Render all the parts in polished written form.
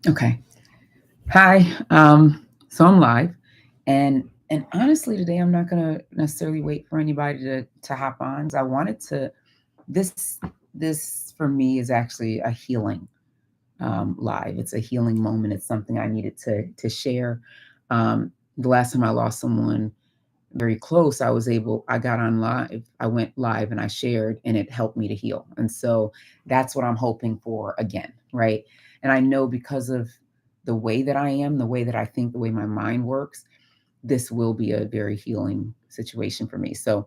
Okay. Hi. So I'm live, and honestly, today I'm not gonna necessarily wait for anybody to hop on. 'Cause I wanted to. This for me is actually a healing live. It's a healing moment. It's something I needed to share. The last time I lost someone very close, I got on live. I went live and I shared, and it helped me to heal. And so that's what I'm hoping for again, right? And I know because of the way that I am, the way that I think, the way my mind works, this will be a very healing situation for me. So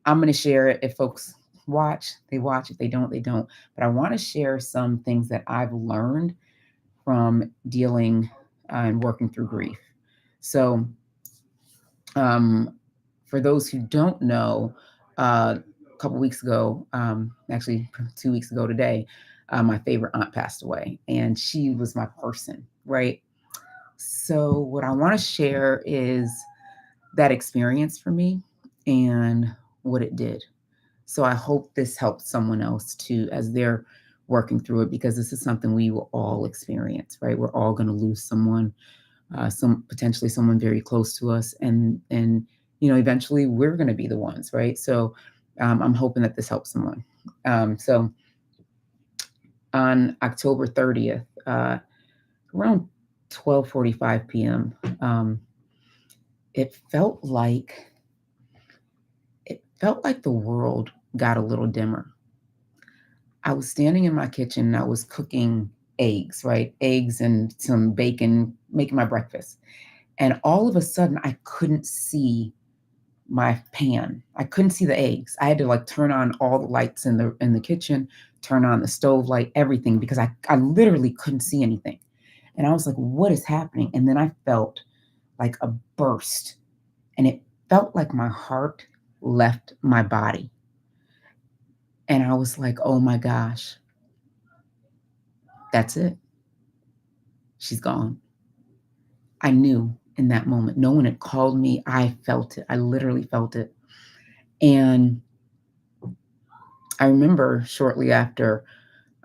I'm going to share it. If folks watch, they watch. If they don't, they don't. But I want to share some things that I've learned from dealing and working through grief. So, um, for those who don't know, a couple weeks ago, actually 2 weeks ago today, my favorite aunt passed away, and she was my person, right? So, what I want to share is that experience for me and what it did. So, I hope this helps someone else too as they're working through it, because this is something we will all experience, right? We're all going to lose someone, some potentially someone very close to us, and eventually we're going to be the ones, right? So I'm hoping that this helps someone. So on October 30th, around 12:45 p.m., it felt like the world got a little dimmer. I was standing in my kitchen and I was cooking eggs, right? Eggs and some bacon, making my breakfast. And all of a sudden, I couldn't see my pan. I couldn't see the eggs. I had to like turn on all the lights in the kitchen, turn on the stove light, everything, because I literally couldn't see anything. And I was like, what is happening? And then I felt like a burst, and it felt like my heart left my body. And I was like, oh my gosh, that's it. She's gone. I knew in that moment. No one had called me. I felt it. I literally felt it. And I remember shortly after,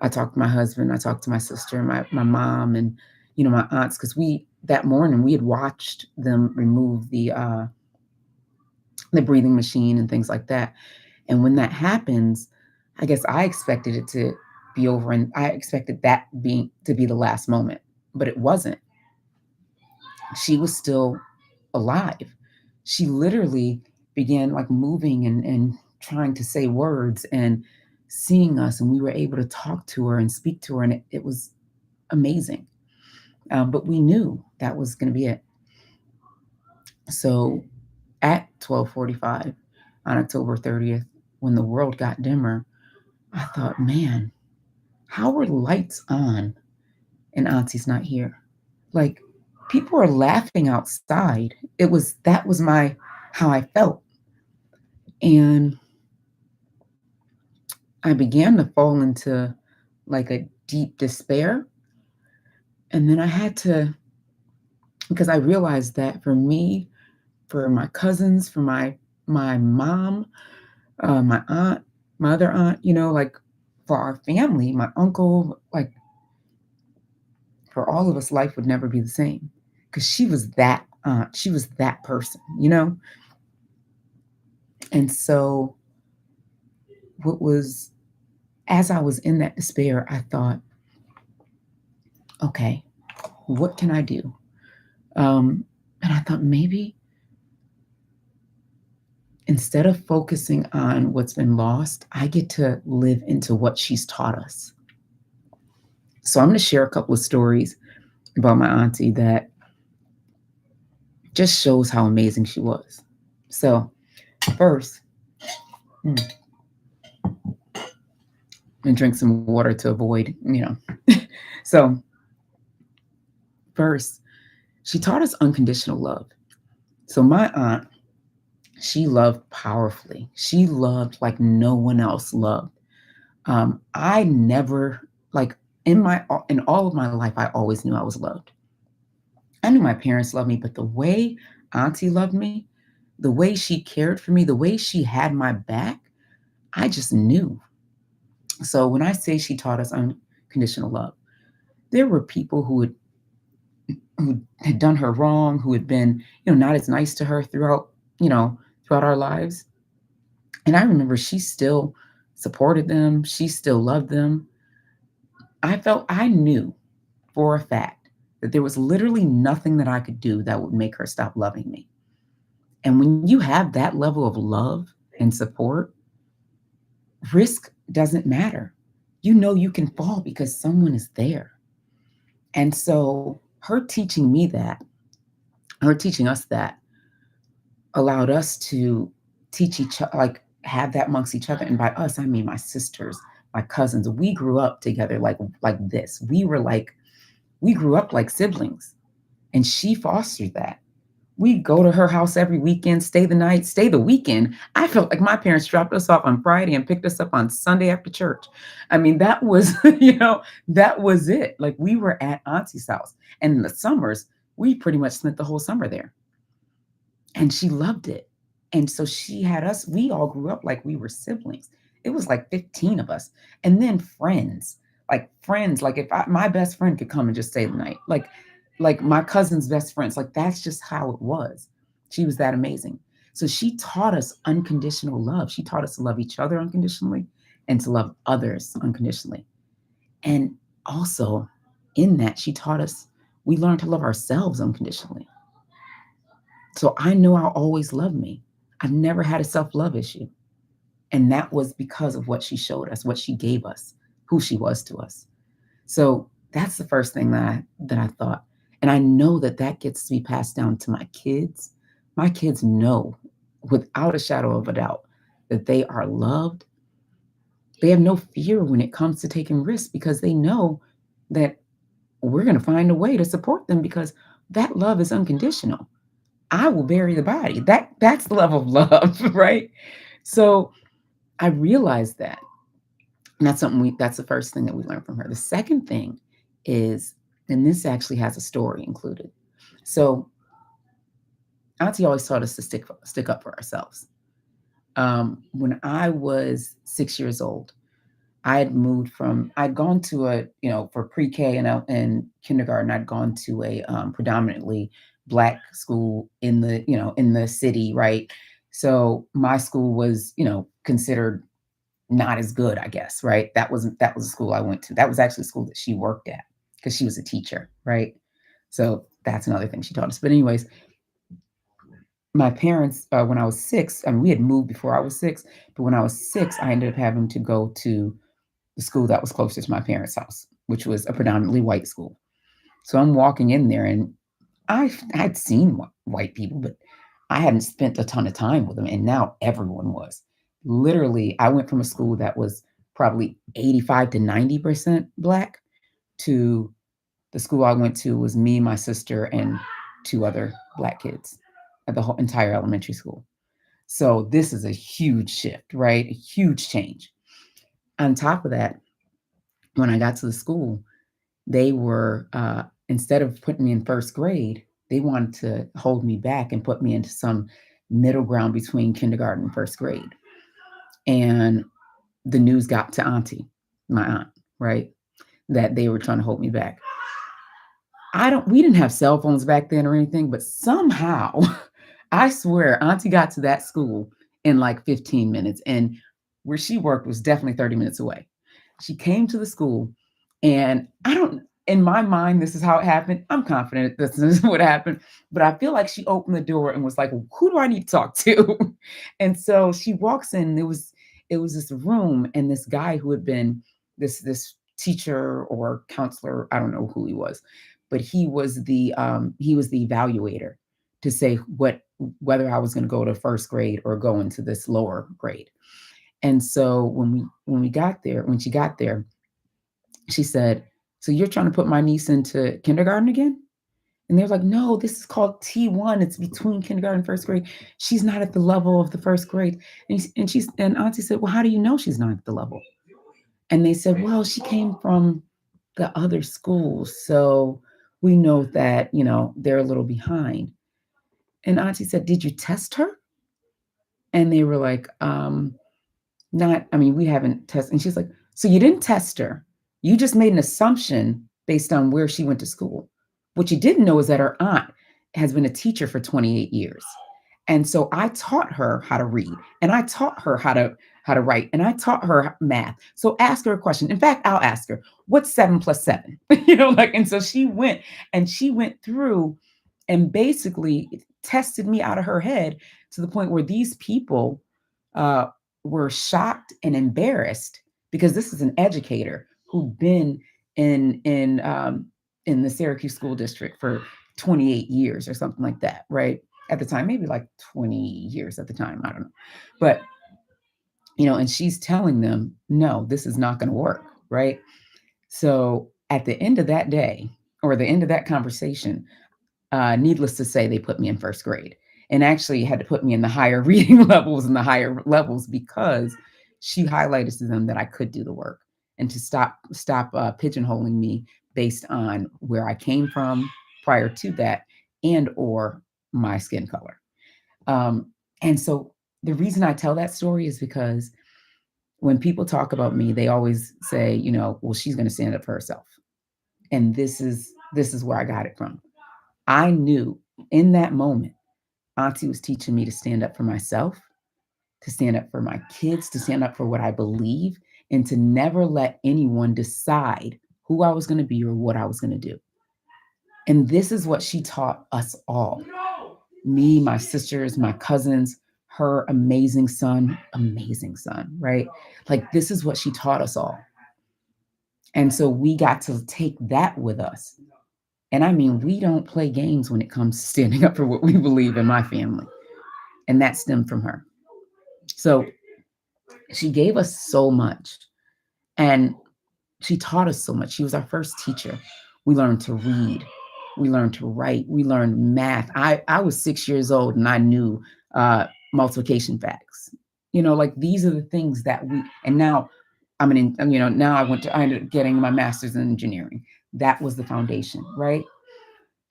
I talked to my husband, I talked to my sister, my mom, and my aunts, because that morning we had watched them remove the breathing machine and things like that. And when that happens, I guess I expected it to be over, and I expected that being to be the last moment, but it wasn't. She was still alive. She literally began like moving and trying to say words and seeing us, and we were able to talk to her and speak to her, and it was amazing. But we knew that was going to be it. So at 12:45 on October 30th, when the world got dimmer, I thought, man, how are lights on and Auntie's not here? Like, people are laughing outside. That was my how I felt. And I began to fall into like a deep despair. And then I had to, because I realized that for me, for my cousins, for my mom, my aunt, my other aunt, like for our family, my uncle, like for all of us, life would never be the same, because she was that aunt, she was that person. And so, what was as I was in that despair, I thought, okay, what can I do? And I thought, maybe instead of focusing on what's been lost, I get to live into what she's taught us. So I'm going to share a couple of stories about my auntie that just shows how amazing she was. So first, and drink some water to avoid. So first, she taught us unconditional love. So my aunt, she loved powerfully. She loved like no one else loved. I never like in all of my life, I always knew I was loved. I knew my parents loved me, but the way Auntie loved me, the way she cared for me, the way she had my back, I just knew. So when I say she taught us unconditional love, There were people who had done her wrong, who had been, not as nice to her throughout our lives. And I remember she still supported them. She still loved them. I knew for a fact that there was literally nothing that I could do that would make her stop loving me. And when you have that level of love and support, risk doesn't matter. You know you can fall because someone is there. And so her teaching me that, her teaching us that allowed us to teach each other, like have that amongst each other. And by us, I mean my sisters, my cousins. We grew up together like this. We grew up like siblings, and she fostered that. We go to her house every weekend, stay the night, stay the weekend. I felt like my parents dropped us off on Friday and picked us up on Sunday after church. I mean, that was, that was it. Like we were at Auntie's house. And in the summers, we pretty much spent the whole summer there. And she loved it. And so she had us, we all grew up like we were siblings. It was like 15 of us. And then friends, like if my best friend could come and just stay the night, like my cousin's best friends, like that's just how it was. She was that amazing. So she taught us unconditional love. She taught us to love each other unconditionally and to love others unconditionally. And also in that, she taught us, we learned to love ourselves unconditionally. So I know I'll always love me. I've never had a self love issue. And that was because of what she showed us, what she gave us, who she was to us. So that's the first thing that I thought. And I know that that gets to be passed down to my kids. My kids know without a shadow of a doubt that they are loved. They have no fear when it comes to taking risks because they know that we're going to find a way to support them because that love is unconditional. I will bury the body. That's the level of love, right? So I realized that. And that's the first thing that we learned from her. The second thing is, and this actually has a story included. So Auntie always taught us to stick up for ourselves. When I was 6 years old, I'd gone to for pre-K and kindergarten, I'd gone to a predominantly Black school in the city, right? So my school was, considered not as good, I guess, right? That was a school I went to. That was actually a school that she worked at because she was a teacher, right? So that's another thing she taught us. But anyways, my parents, when I was 6, I mean, we had moved before I was 6, but when I was 6, I ended up having to go to the school that was closer to my parents' house, which was a predominantly white school. So I'm walking in there, and I'd seen white people, but I hadn't spent a ton of time with them, and now everyone was. Literally, I went from a school that was probably 85 to 90% Black to the school I went to was me, my sister, and 2 other Black kids at the whole entire elementary school. So this is a huge shift, right? A huge change. On top of that, when I got to the school, they were instead of putting me in first grade, they wanted to hold me back and put me into some middle ground between kindergarten and first grade. And the news got to Auntie, my aunt, right? That they were trying to hold me back. We didn't have cell phones back then or anything, but somehow I swear Auntie got to that school in like 15 minutes. And where she worked was definitely 30 minutes away. She came to the school, and in my mind, this is how it happened. I'm confident this is what happened, but I feel like she opened the door and was like, who do I need to talk to? And so she walks in, it was this room, and this guy who had been this teacher or counselor, I don't know who he was, but he was the evaluator to say whether I was going to go to first grade or go into this lower grade. And so when she got there, she said, "So you're trying to put my niece into kindergarten again?" And they're like, "No, this is called T1. It's between kindergarten and first grade. She's not at the level of the first grade." And Auntie said, "Well, how do you know she's not at the level?" And they said, "Well, she came from the other schools, so we know that, they're a little behind." And Auntie said, "Did you test her?" And they were like, not, I mean, we haven't tested. And she's like, "So you didn't test her. You just made an assumption based on where she went to school. What you didn't know is that her aunt has been a teacher for 28 years. And so I taught her how to read, and I taught her how to write, and I taught her math. So ask her a question. In fact, I'll ask her, what's 7 plus 7? And so she went through and basically tested me out of her head to the point where these people uh, were shocked and embarrassed because this is an educator who'd been in the Syracuse school district for 28 years or something like that, right? At the time, maybe like 20 years at the time, I don't know. But and she's telling them, no, this is not going to work, right? So at the end of that day, or the end of that conversation, needless to say, they put me in first grade, and actually had to put me in the higher reading levels and the higher levels because she highlighted to them that I could do the work, and to stop pigeonholing me based on where I came from prior to that, and or my skin color. And so the reason I tell that story is because when people talk about me, they always say, well, she's going to stand up for herself. And this is where I got it from. I knew in that moment, Auntie was teaching me to stand up for myself, to stand up for my kids, to stand up for what I believe, and to never let anyone decide who I was going to be or what I was going to do. And this is what she taught us all, me, my sisters, my cousins, her amazing son, right? Like, this is what she taught us all. And so we got to take that with us. And I mean, we don't play games when it comes to standing up for what we believe in my family. And that stemmed from her. So she gave us so much. And she taught us so much. She was our first teacher. We learned to read. We learned to write. We learned math. I was 6 years old and I knew multiplication facts. Like, these are the things that and now now I ended up getting my master's in engineering. That was the foundation, right?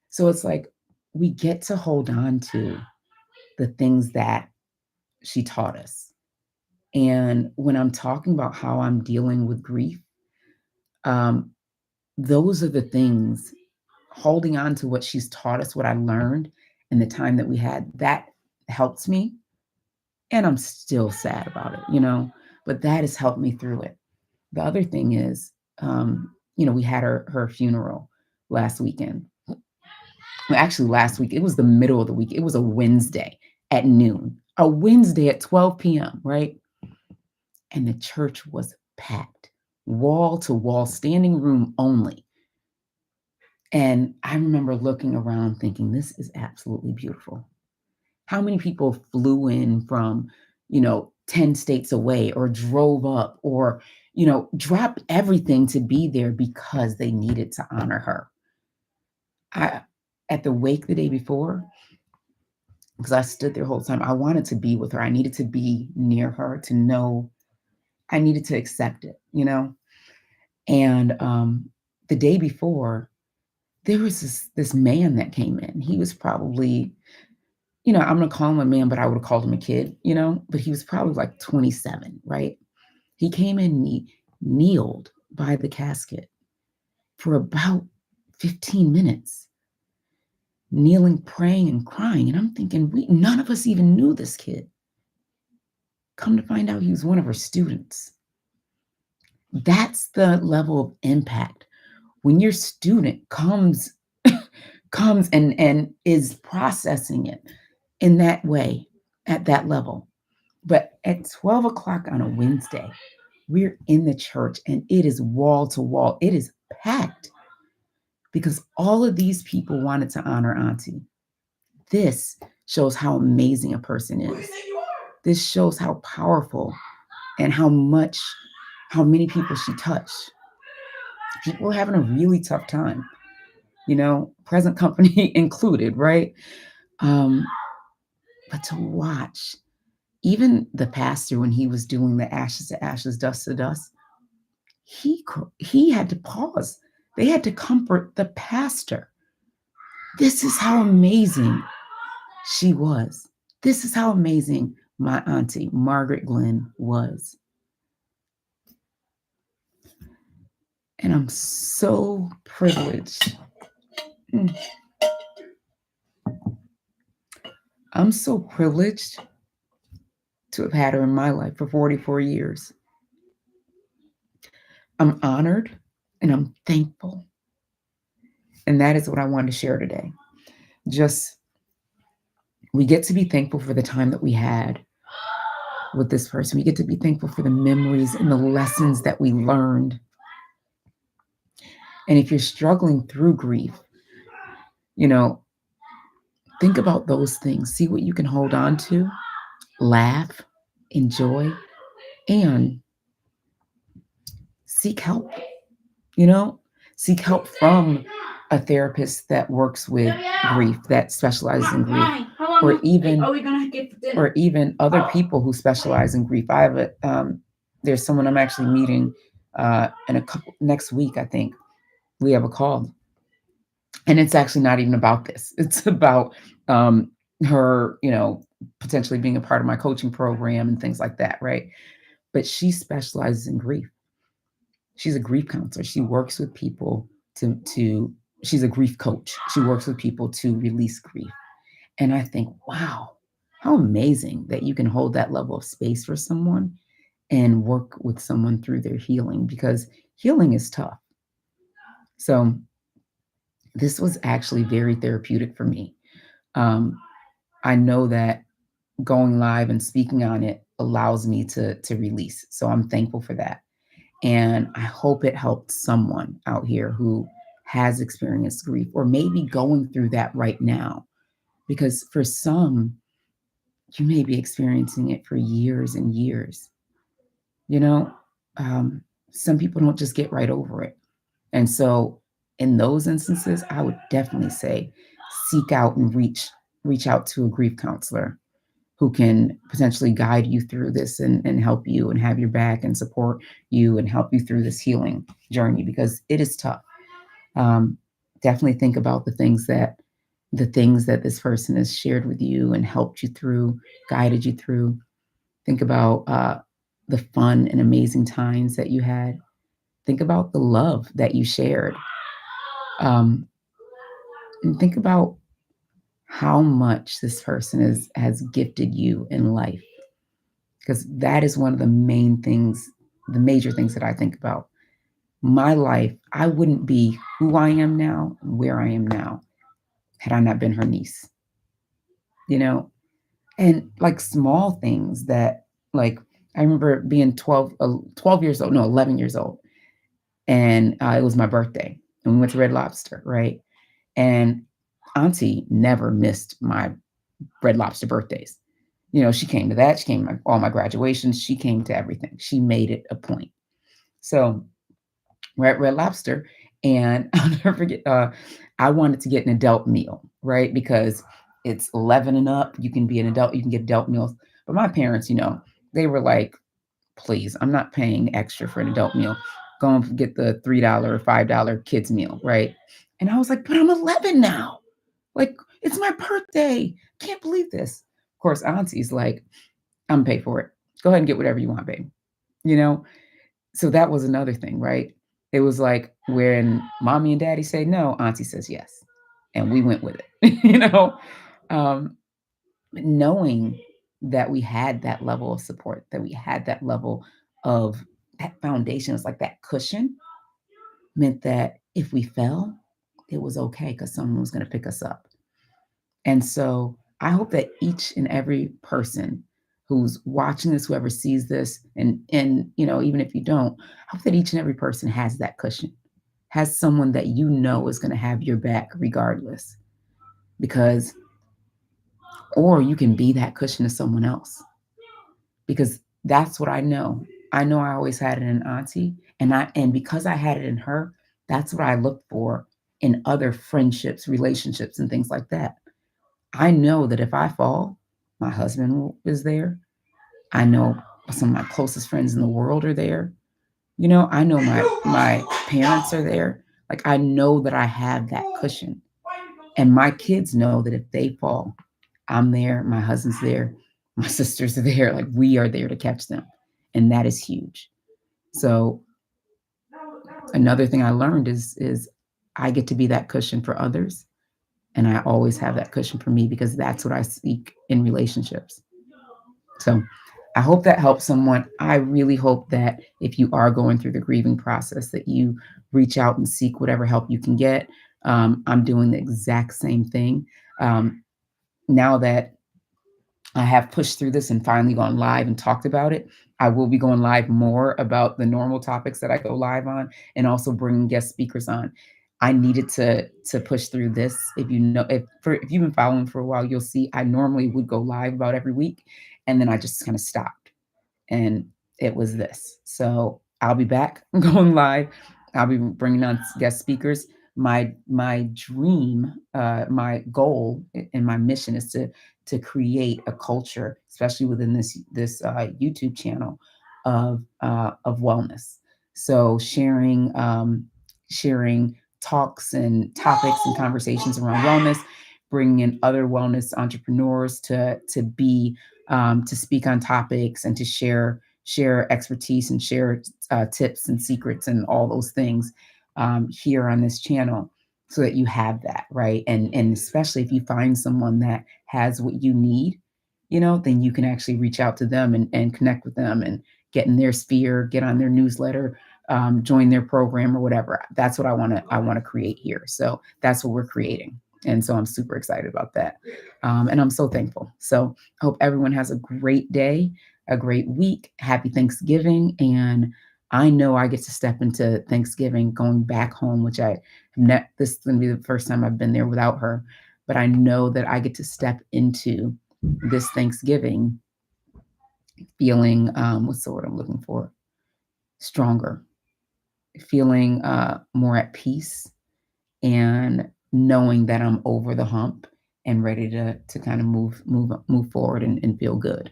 So it's like, we get to hold on to the things that she taught us. And when I'm talking about how I'm dealing with grief, um, those are the things, holding on to what she's taught us, what I learned in the time that we had, that helps me. And I'm still sad about it, but that has helped me through it. The other thing is, we had her funeral last weekend. Well, actually, last week, it was the middle of the week. It was a Wednesday at noon, a Wednesday at 12 p.m., right? And the church was packed, wall to wall, standing room only. And I remember looking around thinking, this is absolutely beautiful. How many people flew in from, 10 states away, or drove up, or, dropped everything to be there because they needed to honor her? At the wake the day before, because I stood there the whole time, I wanted to be with her. I needed to be near her to know. I needed to accept it. And the day before, there was this man that came in. He was probably, I'm going to call him a man, but I would have called him a kid, but he was probably like 27, right? He came in and he kneeled by the casket for about 15 minutes, kneeling, praying, and crying. And I'm thinking, none of us even knew this kid. Come to find out, he was one of her students. That's the level of impact. When your student comes and is processing it in that way, at that level. But at 12 o'clock on a Wednesday, we're in the church and it is wall to wall. It is packed because all of these people wanted to honor Auntie. This shows how amazing a person is. This shows how powerful and how many people she touched. People were having a really tough time, present company included, right? But to watch, even the pastor, when he was doing the ashes to ashes, dust to dust, he had to pause. They had to comfort the pastor. This is how amazing she was. This is how amazing my auntie, Margaret Glenn, was. And I'm so privileged. Mm, I'm so privileged to have had her in my life for 44 years. I'm honored and I'm thankful. And that is what I wanted to share today. Just we get to be thankful for the time that we had with this person. We get to be thankful for the memories and the lessons that we learned. And if you're struggling through grief, you know, think about those things. See what you can hold on to, laugh, enjoy, and seek help. You know, seek help from a therapist that works with grief, that specializes in grief, or even other people who specialize in grief. I have there's someone I'm actually meeting in a couple next week. I think we have a call, and it's actually not even about this. It's about her, potentially being a part of my coaching program and things like that, right? But she specializes in grief. She's a grief counselor. She works with people to she's a grief coach. She works with people to release grief. And I think, wow, how amazing that you can hold that level of space for someone and work with someone through their healing, because healing is tough. So this was actually very therapeutic for me. Um, I know that going live and speaking on it allows me to release. So I'm thankful for that. And I hope it helped someone out here who has experienced grief or maybe going through that right now. Because for some, you may be experiencing it for years and years. You know, um, some people don't just get right over it. And so in those instances, I would definitely say seek out and reach out to a grief counselor who can potentially guide you through this and help you and have your back and support you and help you through this healing journey, because it is tough. Um, Definitely think about the things that this person has shared with you and helped you through, guided you through. Think about the fun and amazing times that you had. Think about the love that you shared. Um, and think about how much this person has gifted you in life, because that is one of the main things, the major things that I think about. My life, I wouldn't be who I am now, where I am now, had I not been her niece, you know? And like small things that, like, I remember being 12 years old, no, 11 years old. And it was my birthday. And we went to Red Lobster, right? And Auntie never missed my Red Lobster birthdays. She came to that. She came to all my graduations. She came to everything. She made it a point. So we're at Red Lobster, and I'll never forget. I wanted to get an adult meal, right? Because it's 11 and up. You can be an adult. You can get adult meals. But my parents, they were like, "Please, I'm not paying extra for an adult meal. Go and get the $3 or $5 kids meal, right?" And I was like, "But I'm 11 now. Like, it's my birthday. Can't believe this." Of course, Auntie's like, "I'm gonna pay for it. Go ahead and get whatever you want, babe." You know? So that was another thing, right? It was like when mommy and daddy say no, Auntie says yes. And we went with it, Um, knowing that we had that level of support, that we had that level of that foundation, it's like that cushion, meant that if we fell, it was okay because someone was going to pick us up. And so I hope that each and every person who's watching this, whoever sees this, and even if you don't, I hope that each and every person has that cushion, has someone that is going to have your back regardless. Because, or you can be that cushion to someone else. Because that's what I know. I know I always had it in Auntie, and because I had it in her, that's what I look for in other friendships, relationships, and things like that. I know that if I fall, my husband is there. I know some of my closest friends in the world are there. I know my parents are there. Like, I know that I have that cushion. And my kids know that if they fall, I'm there, my husband's there, my sisters are there. Like, we are there to catch them. And that is huge. So Another thing I learned is I get to be that cushion for others, and I always have that cushion for me because that's what I seek in relationships. So I hope that helps someone. I really hope that if you are going through the grieving process, that you reach out and seek whatever help you can get. I'm doing the exact same thing. Um, Now that I have pushed through this and finally gone live and talked about it, I will be going live more about the normal topics that I go live on, and also bringing guest speakers on. I needed to push through this. If you know, if you've been following for a while, you'll see I normally would go live about every week, and then I just kind of stopped, and it was this. So I'll be back going live. I'll be bringing on guest speakers. My dream, my goal, and my mission is to create a culture, especially within this YouTube channel, of wellness. So sharing talks and topics and conversations around wellness, bringing in other wellness entrepreneurs to speak on topics and to share expertise and share tips and secrets and all those things here on this channel, so that you have that, right? And especially if you find someone that has what you need, then you can actually reach out to them and connect with them and get in their sphere, get on their newsletter, join their program or whatever. That's what I want to create here. So that's what we're creating. And so I'm super excited about that. And I'm so thankful. So I hope everyone has a great day, a great week. Happy Thanksgiving. And I know I get to step into Thanksgiving going back home, which this is going to be the first time I've been there without her. But I know that I get to step into this Thanksgiving feeling, what's the word I'm looking for? Stronger, feeling more at peace, and knowing that I'm over the hump and ready to kind of move forward and feel good.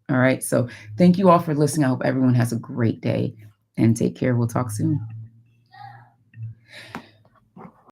All right. So thank you all for listening. I hope everyone has a great day and take care. We'll talk soon.